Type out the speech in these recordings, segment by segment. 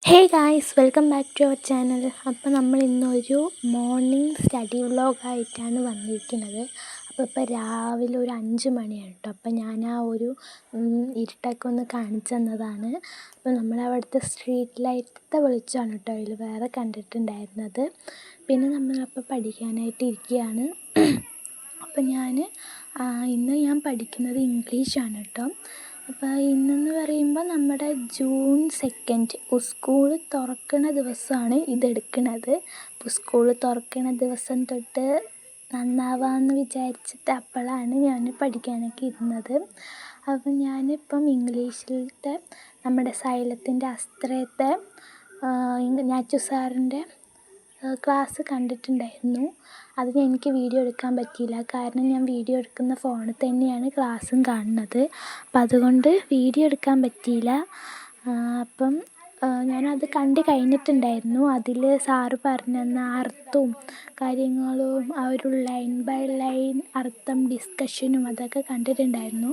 Hey guys, welcome back to our channel. അപ്പോൾ നമ്മൾ ഇന്നൊരു മോർണിംഗ് സ്റ്റഡി വ്ളോഗായിട്ടാണ് വന്നിരിക്കുന്നത്. ഇപ്പോൾ രാവിലെ ഒരു 5 മണിയാണ് കേട്ടോ. അപ്പോൾ ഞാൻ ആ ഒരു ഇരുട്ടൊക്കെ ഒന്ന് കാണിച്ചു തന്നതാണ്. അപ്പോൾ നമ്മളവിടുത്തെ സ്ട്രീറ്റ് ലൈറ്റത്തെ വെളിച്ചമാണ് കേട്ടോ അതിൽ വേറെ കണ്ടിട്ടുണ്ടായിരുന്നത്. പിന്നെ നമ്മളപ്പോൾ പഠിക്കാനായിട്ട് ഇരിക്കുകയാണ്. അപ്പോൾ ഇന്ന് ഞാൻ പഠിക്കുന്നത് ഇംഗ്ലീഷാണ് കേട്ടോ. അപ്പോൾ ഇന്നെന്ന് പറയുമ്പോൾ നമ്മുടെ ജൂൺ 2 സ്കൂൾ തുറക്കണ ദിവസമാണ് ഇതെടുക്കണത്. അപ്പോൾ സ്കൂൾ തുറക്കണ ദിവസം തൊട്ട് നന്നാവാമെന്ന് വിചാരിച്ചിട്ട് അപ്പോഴാണ് ഞാൻ പഠിക്കാനൊക്കെ ഇരുന്നത്. അപ്പം ഞാനിപ്പം ഇംഗ്ലീഷിലത്തെ നമ്മുടെ സൈലത്തിൻ്റെ അസ്ത്രത്തെ നാച്ചു സാറിൻ്റെ ക്ലാസ് കണ്ടിട്ടുണ്ടായിരുന്നു. അത് എനിക്ക് വീഡിയോ എടുക്കാൻ പറ്റിയില്ല, കാരണം ഞാൻ വീഡിയോ എടുക്കുന്ന ഫോണിൽ തന്നെയാണ് ക്ലാസ്സും കാണുന്നത്. അപ്പം അതുകൊണ്ട് വീഡിയോ എടുക്കാൻ പറ്റിയില്ല. അപ്പം ഞാനത് കണ്ട് കഴിഞ്ഞിട്ടുണ്ടായിരുന്നു. അതിൽ സാറ് പറഞ്ഞു തന്ന അർത്ഥവും കാര്യങ്ങളും ആ ഒരു ലൈൻ ബൈ ലൈൻ അർത്ഥം ഡിസ്കഷനും അതൊക്കെ കണ്ടിട്ടുണ്ടായിരുന്നു.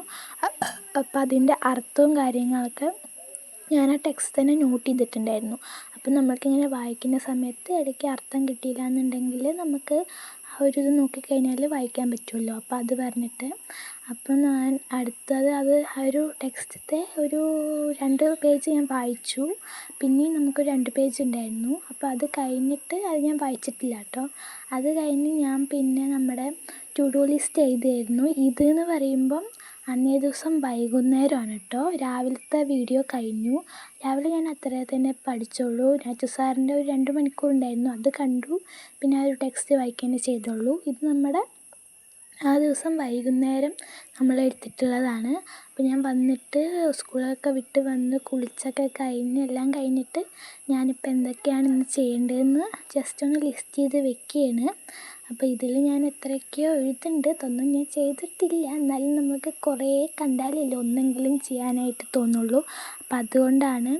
അപ്പം അതിൻ്റെ അർത്ഥവും കാര്യങ്ങളൊക്കെ ഞാൻ ആ ടെക്സ്റ്റ് തന്നെ നോട്ട് ചെയ്തിട്ടുണ്ടായിരുന്നു. അപ്പം നമ്മൾക്കിങ്ങനെ വായിക്കുന്ന സമയത്ത് ഇടയ്ക്ക് അർത്ഥം കിട്ടിയില്ല എന്നുണ്ടെങ്കിൽ നമുക്ക് ആ ഒരു ഇത് നോക്കിക്കഴിഞ്ഞാൽ വായിക്കാൻ പറ്റുമല്ലോ. അപ്പോൾ അത് പറഞ്ഞിട്ട് അപ്പം ഞാൻ അടുത്തത് ആ ഒരു ടെക്സ്റ്റത്തെ ഒരു 2 പേജ് ഞാൻ വായിച്ചു. പിന്നെയും നമുക്ക് 2 പേജ് ഉണ്ടായിരുന്നു. അപ്പോൾ അത് കഴിഞ്ഞിട്ട് അത് ഞാൻ വായിച്ചിട്ടില്ല കേട്ടോ. അത് കഴിഞ്ഞ് ഞാൻ പിന്നെ നമ്മുടെ ടു ഡു ലിസ്റ്റ് എഴുതിയായിരുന്നു. ഇതെന്ന് പറയുമ്പം അന്നേ ദിവസം വൈകുന്നേരമാണ് കേട്ടോ. രാവിലത്തെ വീഡിയോ കഴിഞ്ഞു. രാവിലെ ഞാൻ അത്രേ തന്നെ പഠിച്ചുള്ളൂ. നാച്ചു സാറിൻ്റെ ഒരു 2 മണിക്കൂർ ഉണ്ടായിരുന്നു, അത് കണ്ടു. പിന്നെ ആ ഒരു ടെക്സ്റ്റ് വായിക്കുകയാണ് ചെയ്തുള്ളൂ. ഇത് നമ്മുടെ ആ ദിവസം വൈകുന്നേരം നമ്മൾ എടുത്തിട്ടുള്ളതാണ്. അപ്പോൾ ഞാൻ വന്നിട്ട് സ്കൂളൊക്കെ വിട്ട് വന്ന് കുളിച്ചൊക്കെ കഴിഞ്ഞ് എല്ലാം കഴിഞ്ഞിട്ട് ഞാനിപ്പോൾ എന്തൊക്കെയാണ് ഇന്ന് ചെയ്യേണ്ടതെന്ന് ജസ്റ്റ് ഒന്ന് ലിസ്റ്റ് ചെയ്ത് വെക്കുകയാണ്. അപ്പോൾ ഇതിൽ ഞാൻ എത്രയൊക്കെയോ എഴുതുന്നുണ്ട്, ഇതൊന്നും ഞാൻ ചെയ്തിട്ടില്ല. എന്നാലും നമുക്ക് കുറേ കണ്ടാലല്ലേ ഒന്നെങ്കിലും ചെയ്യാനായിട്ട് തോന്നുള്ളൂ. അപ്പം അതുകൊണ്ടാണ്.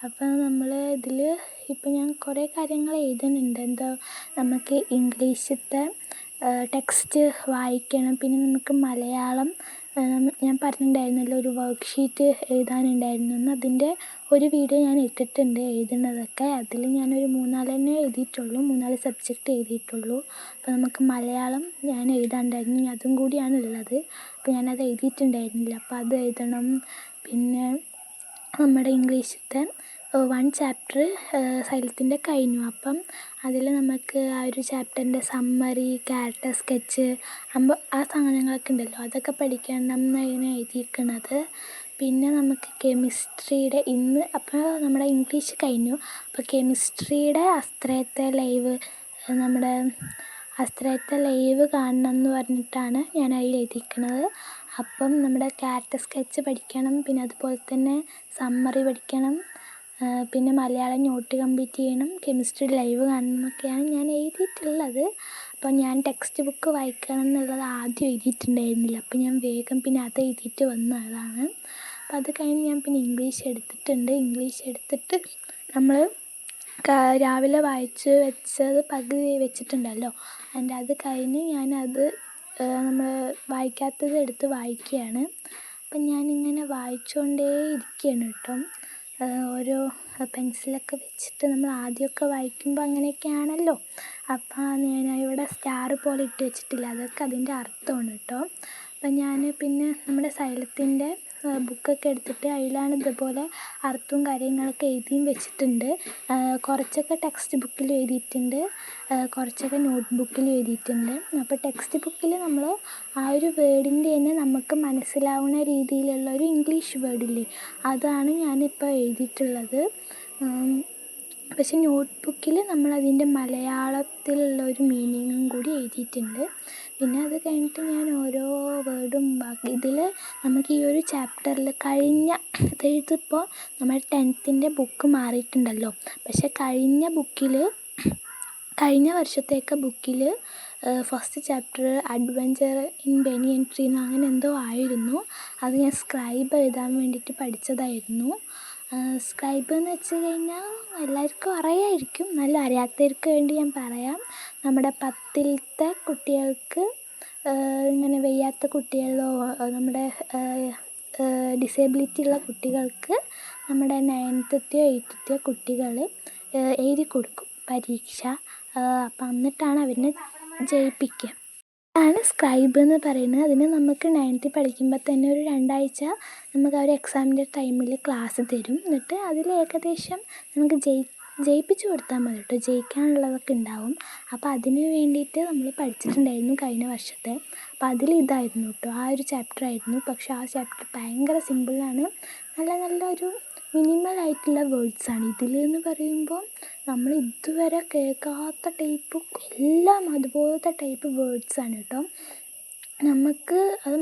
അപ്പോൾ നമ്മൾ ഇതിൽ ഇപ്പം ഞാൻ കുറേ കാര്യങ്ങൾ എഴുതുന്നുണ്ട്. എന്താ, നമുക്ക് ഇംഗ്ലീഷത്തെ ടെക്സ്റ്റ് വായിക്കണം. പിന്നെ നമുക്ക് മലയാളം ഞാൻ പറഞ്ഞിട്ടുണ്ടായിരുന്നല്ലോ ഒരു വർക്ക്ഷീറ്റ് എഴുതാനുണ്ടായിരുന്നു. അതിൻ്റെ ഒരു വീഡിയോ ഞാൻ ഇട്ടിട്ടുണ്ട് എഴുതുന്നതൊക്കെ. അതിൽ ഞാനൊരു 3-4 എഴുതിയിട്ടുള്ളൂ, 3-4 സബ്ജക്റ്റ് എഴുതിയിട്ടുള്ളൂ. അപ്പോൾ നമുക്ക് മലയാളം ഞാൻ എഴുതാനുണ്ടായിരുന്നു, അതും കൂടിയാണ് ഉള്ളത്. അപ്പോൾ ഞാനത് എഴുതിയിട്ടുണ്ടായിരുന്നില്ല, അപ്പോൾ അത് എഴുതണം. പിന്നെ നമ്മുടെ ഇംഗ്ലീഷത്തെ 1 ചാപ്റ്റർ സൈലത്തിൻ്റെ കഴിഞ്ഞു. അപ്പം അതിൽ നമുക്ക് ആ ഒരു ചാപ്റ്ററിൻ്റെ സമ്മറി, ക്യാരക്ടർ സ്കെച്ച് ആ സാധനങ്ങളൊക്കെ ഉണ്ടല്ലോ, അതൊക്കെ പഠിക്കണം എന്നാണ് എഴുതിയിരിക്കുന്നത്. പിന്നെ നമുക്ക് കെമിസ്ട്രിയുടെ ഇന്ന് അപ്പോൾ നമ്മുടെ ഇംഗ്ലീഷ് കഴിഞ്ഞു. അപ്പോൾ കെമിസ്ട്രിയുടെ അസ്ത്രത്തെ ലൈവ് കാണണം എന്ന് പറഞ്ഞിട്ടാണ് ഞാൻ അതിൽ എഴുതിയിരിക്കുന്നത്. അപ്പം നമ്മുടെ ക്യാരക്ടർ സ്കെച്ച് പഠിക്കണം, പിന്നെ അതുപോലെ തന്നെ സമ്മറി പഠിക്കണം, പിന്നെ മലയാളം നോട്ട് കംപ്ലീറ്റ് ചെയ്യണം, കെമിസ്ട്രി ലൈവ് കാണണം എന്നൊക്കെയാണ് ഞാൻ എഴുതിയിട്ടുള്ളത്. അപ്പോൾ ഞാൻ ടെക്സ്റ്റ് ബുക്ക് വായിക്കണം എന്നുള്ളത് ആദ്യം എഴുതിയിട്ടുണ്ടായിരുന്നില്ല. അപ്പോൾ ഞാൻ വേഗം പിന്നെ അത് എഴുതിയിട്ട് വന്നതാണ്. അപ്പോൾ അത് കഴിഞ്ഞ് ഞാൻ പിന്നെ ഇംഗ്ലീഷ് എടുത്തിട്ടുണ്ട്. ഇംഗ്ലീഷ് എടുത്തിട്ട് നമ്മൾ രാവിലെ വായിച്ച് വെച്ചത് പകുതി വെച്ചിട്ടുണ്ടല്ലോ, അതിൻ്റെ അത് കഴിഞ്ഞ് ഞാനത് നമ്മൾ വായിക്കാത്തത് എടുത്ത് വായിക്കുകയാണ്. അപ്പം ഞാനിങ്ങനെ വായിച്ചുകൊണ്ടേ ഇരിക്കുകയാണ് കേട്ടോ. ഓരോ പെൻസിലൊക്കെ വെച്ചിട്ട് നമ്മൾ ആദ്യമൊക്കെ വായിക്കുമ്പോൾ അങ്ങനെയൊക്കെയാണല്ലോ. അപ്പം ഞാൻ ഇവിടെ സ്റ്റാർ പോലെ ഇട്ട് വെച്ചിട്ടില്ല, അതൊക്കെ അതിൻ്റെ അർത്ഥമാണ് കേട്ടോ. അപ്പം ഞാൻ പിന്നെ നമ്മുടെ സൈലത്തിൻ്റെ ബുക്കൊക്കെ എടുത്തിട്ട് അതിലാണ് ഇതുപോലെ അർത്ഥവും കാര്യങ്ങളൊക്കെ എഴുതിയും വെച്ചിട്ടുണ്ട്. കുറച്ചൊക്കെ ടെക്സ്റ്റ് ബുക്കിൽ എഴുതിയിട്ടുണ്ട്, കുറച്ചൊക്കെ നോട്ട് ബുക്കിൽ എഴുതിയിട്ടുണ്ട്. അപ്പോൾ ടെക്സ്റ്റ് ബുക്കിൽ നമ്മൾ ആ ഒരു വേർഡിൻ്റെ തന്നെ നമുക്ക് മനസ്സിലാവുന്ന രീതിയിലുള്ള ഒരു ഇംഗ്ലീഷ് വേർഡില്ലേ, അതാണ് ഞാനിപ്പോൾ എഴുതിയിട്ടുള്ളത്. പക്ഷെ നോട്ട് ബുക്കിൽ നമ്മളതിൻ്റെ മലയാളത്തിലുള്ള ഒരു മീനിങ്ങും കൂടി എഴുതിയിട്ടുണ്ട്. പിന്നെ അത് കഴിഞ്ഞിട്ട് ഞാൻ ഓരോ വേർഡും ബാക്കി ഇതിൽ നമുക്ക് ഈ ഒരു ചാപ്റ്ററിൽ ഇതിപ്പോൾ നമ്മുടെ 10th ബുക്ക് മാറിയിട്ടുണ്ടല്ലോ. പക്ഷെ കഴിഞ്ഞ വർഷത്തേക്ക് ബുക്കിൽ first chapter adventure in banian tree അങ്ങനെ എന്തോ ആയിരുന്നു. അത് ഞാൻ സ്ക്രൈബ് എഴുതാൻ വേണ്ടിയിട്ട് പഠിച്ചതായിരുന്നു. സ്ക്രൈബ് എന്ന് വെച്ച് കഴിഞ്ഞാൽ എല്ലാവർക്കും അറിയാമായിരിക്കും, നല്ല അറിയാത്തവർക്ക് വേണ്ടി ഞാൻ പറയാം. നമ്മുടെ 10th കുട്ടികൾക്ക്, ഇങ്ങനെ വയ്യാത്ത കുട്ടികളോ നമ്മുടെ ഡിസേബിലിറ്റി ഉള്ള കുട്ടികൾക്ക് നമ്മുടെ 9ത്തെയോ 8ത്തെയോ കുട്ടികൾ എഴുതി കൊടുക്കും പരീക്ഷ. അപ്പം എന്നിട്ടാണ് അവരെ ജയിപ്പിക്കുക. ആണ് സ്ക്രൈബ് എന്ന് പറയുന്നത്. അതിന് നമുക്ക് 9th പഠിക്കുമ്പോൾ തന്നെ ഒരു 2 ആഴ്ച നമുക്ക് ആ ഒരു എക്സാമിൻ്റെ ടൈമിൽ ക്ലാസ് തരും. എന്നിട്ട് അതിൽ ഏകദേശം നമുക്ക് ജയിപ്പിച്ച് കൊടുത്താൽ മതി കേട്ടോ. ജയിക്കാനുള്ളതൊക്കെ ഉണ്ടാവും. അപ്പോൾ അതിന് വേണ്ടിയിട്ട് നമ്മൾ പഠിച്ചിട്ടുണ്ടായിരുന്നു കഴിഞ്ഞ വർഷത്തെ. അപ്പോൾ അതിൽ ഇതായിരുന്നു കേട്ടോ, ആ ഒരു ചാപ്റ്റർ ആയിരുന്നു. പക്ഷേ ആ ചാപ്റ്റർ ഭയങ്കര സിമ്പിളാണ്. നല്ലൊരു മിനിമലായിട്ടുള്ള വേർഡ്സാണ് ഇതിലെന്ന് പറയുമ്പോൾ. നമ്മൾ ഇതുവരെ കേൾക്കാത്ത ടൈപ്പ് എല്ലാം അതുപോലത്തെ ടൈപ്പ് വേർഡ്സാണ് കേട്ടോ. നമുക്ക് അത്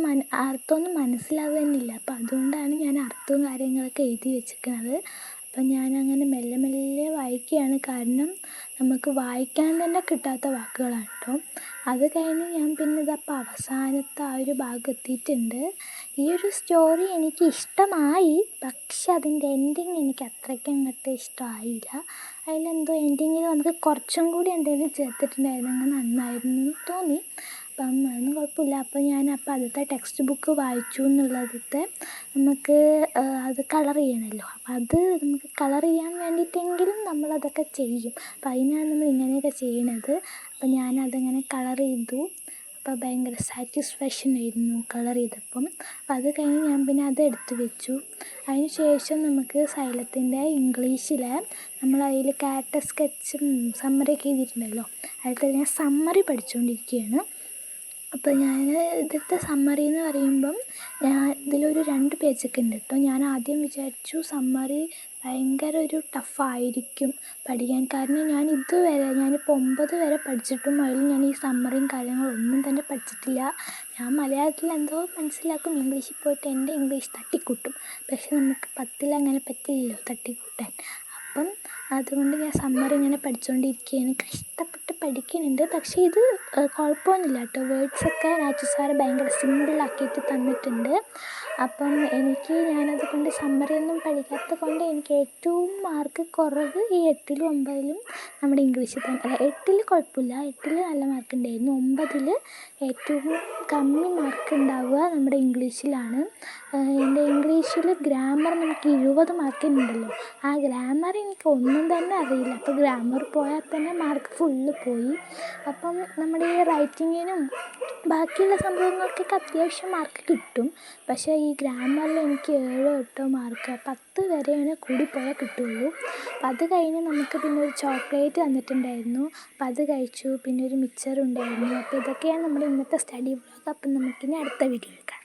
അർത്ഥമൊന്നും മനസ്സിലാവുന്നില്ല. അപ്പോൾ അതുകൊണ്ടാണ് ഞാൻ അർത്ഥവും കാര്യങ്ങളൊക്കെ എഴുതി വെച്ചിരിക്കുന്നത്. അപ്പം ഞാനങ്ങനെ മെല്ലെ മെല്ലെ വായിക്കുകയാണ്. കാരണം നമുക്ക് വായിക്കാൻ തന്നെ കിട്ടാത്ത വാക്കുകളാണ് കേട്ടോ. അത് കഴിഞ്ഞ് ഞാൻ പിന്നെ ഇതപ്പോൾ അവസാനത്തെ ആ ഒരു ഭാഗം എത്തിയിട്ടുണ്ട്. ഈ ഒരു സ്റ്റോറി എനിക്ക് ഇഷ്ടമായി, പക്ഷെ അതിൻ്റെ എൻഡിങ് എനിക്ക് അത്രയ്ക്ക് അങ്ങോട്ട് ഇഷ്ടമായില്ല. അതിലെന്തോ എൻഡിങ്ങിൽ നമുക്ക് കുറച്ചും കൂടി എന്തെങ്കിലും ചേർത്തിട്ടുണ്ടായിരുന്നെങ്കിൽ നന്നായിരുന്നു എന്ന് തോന്നി. അപ്പം അതൊന്നും കുഴപ്പമില്ല. അപ്പോൾ ആദ്യത്തെ ടെക്സ്റ്റ് ബുക്ക് വായിച്ചു എന്നുള്ളതിലത്തെ നമുക്ക് അത് കളർ ചെയ്യണമല്ലോ. അപ്പോൾ അത് നമുക്ക് കളർ ചെയ്യാൻ വേണ്ടിയിട്ടെങ്കിലും നമ്മളതൊക്കെ ചെയ്യും. അപ്പോൾ അതിനാണ് നമ്മൾ ഇങ്ങനെയൊക്കെ ചെയ്യണത്. അപ്പോൾ ഞാനതങ്ങനെ കളർ ചെയ്തു. അപ്പോൾ ഭയങ്കര സാറ്റിസ്ഫാക്ഷൻ ആയിരുന്നു കളർ ചെയ്തപ്പം. അപ്പോൾ അത് കഴിഞ്ഞ് ഞാൻ പിന്നെ അത് എടുത്ത് വെച്ചു. അതിന് ശേഷം നമുക്ക് സൈലത്തിൻ്റെ ഇംഗ്ലീഷിൽ നമ്മളതിൽ ക്യാരക്ടർ സ്കെച്ചും സമ്മറിയൊക്കെ എഴുതിയിട്ടുണ്ടല്ലോ. അതിൽ ഞാൻ സമ്മറി പഠിച്ചുകൊണ്ടിരിക്കുകയാണ്. അപ്പോൾ ഞാൻ ഇതിലത്തെ സമ്മറി എന്ന് പറയുമ്പം ഇതിലൊരു 2 പേജൊക്കെ ഉണ്ട് കേട്ടോ. ഞാൻ ആദ്യം വിചാരിച്ചു സമ്മറി ഭയങ്കര ഒരു ടഫായിരിക്കും പഠിക്കാൻ. കാരണം ഞാനിപ്പോൾ 9 വരെ പഠിച്ചിട്ടും അതിൽ ഞാൻ ഈ സമ്മറിയും കാര്യങ്ങളൊന്നും തന്നെ പഠിച്ചിട്ടില്ല. ഞാൻ മലയാളത്തിൽ എന്തോ മനസ്സിലാക്കും, ഇംഗ്ലീഷിൽ പോയിട്ട് എൻ്റെ ഇംഗ്ലീഷ് തട്ടിക്കൂട്ടും. പക്ഷെ നമുക്ക് 10ൽ അങ്ങനെ പറ്റില്ലല്ലോ തട്ടിക്കൂട്ടാൻ. അപ്പം അതുകൊണ്ട് ഞാൻ സമ്മറി ഇങ്ങനെ പഠിച്ചുകൊണ്ടിരിക്കുകയാണ്. കഷ്ടപ്പെട്ട് പഠിക്കുന്നുണ്ട്. പക്ഷേ ഇത് കുഴപ്പമൊന്നുമില്ല കേട്ടോ. വേർഡ്സൊക്കെ നാച്ചു സാറ് ഭയങ്കര സിമ്പിളാക്കിയിട്ട് തന്നിട്ടുണ്ട്. അപ്പം ഞാനത് കൊണ്ട് സമ്മറിയൊന്നും പഠിക്കാത്തത് കൊണ്ട് എനിക്ക് ഏറ്റവും മാർക്ക് കുറവ് ഈ 8ലും 9ലും നമ്മുടെ ഇംഗ്ലീഷിൽ തന്നെ. 8ൽ കുഴപ്പമില്ല, 8ൽ നല്ല മാർക്ക് ഉണ്ടായിരുന്നു. 9ൽ ഏറ്റവും കമ്മി മാർക്ക് ഉണ്ടാവുക നമ്മുടെ ഇംഗ്ലീഷിലാണ്. എൻ്റെ ഇംഗ്ലീഷിൽ ഗ്രാമർ നമുക്ക് 20 മാർക്കിനുണ്ടല്ലോ. ആ ഗ്രാമർ എനിക്ക് ഒന്നും തന്നെ അറിയില്ല. അപ്പോൾ ഗ്രാമർ പോയാൽ തന്നെ മാർക്ക് ഫുള്ള് പോയി. അപ്പം നമ്മുടെ ഈ റൈറ്റിങ്ങിനും ബാക്കിയുള്ള സംഭവങ്ങൾക്കൊക്കെ അത്യാവശ്യം മാർക്ക് കിട്ടും. പക്ഷേ ഈ ഗ്രാമറിൽ എനിക്ക് 7 8 മാർക്ക് 10 വരെയാണ് കൂടിപ്പോയാൽ കിട്ടുള്ളൂ. അപ്പം അത് കഴിഞ്ഞ് നമുക്ക് പിന്നെ ഒരു ചോക്ലേറ്റ് തന്നിട്ടുണ്ടായിരുന്നു. അപ്പം അത് കഴിച്ചു. പിന്നെ ഒരു മിക്സർ ഉണ്ടായിരുന്നു. അപ്പോൾ ഇതൊക്കെയാണ് നമ്മുടെ ഇന്നത്തെ സ്റ്റഡി വ്ളോഗ്. അപ്പം നമുക്കിനി അടുത്ത വീഡിയോയിൽ കാണാം.